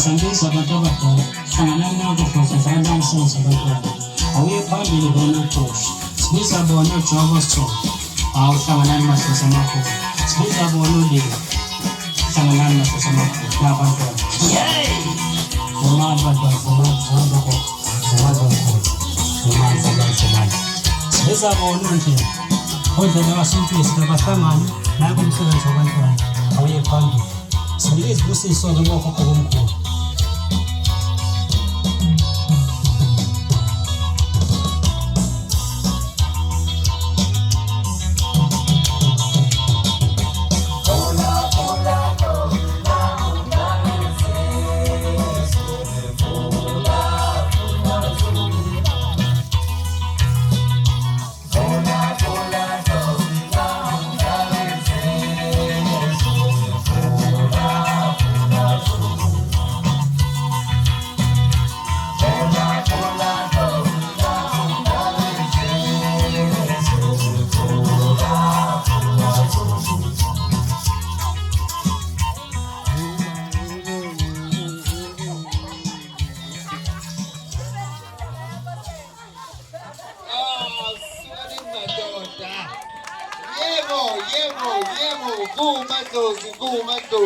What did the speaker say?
Sangisa batobato sanganana kufosa zanda sense bato awe phambili bona push sibiza bona jobo so awu sanganana masasa makho sibiza bona le sanganana masasa makho nabantu uma bato sibiza bona nje kodwa abasimfisi abahlangana nabo umsebenzi wabantwana awe phambili Sangis busiso ngoko komkhulu Yebo, vuma dozi, vuma dozi.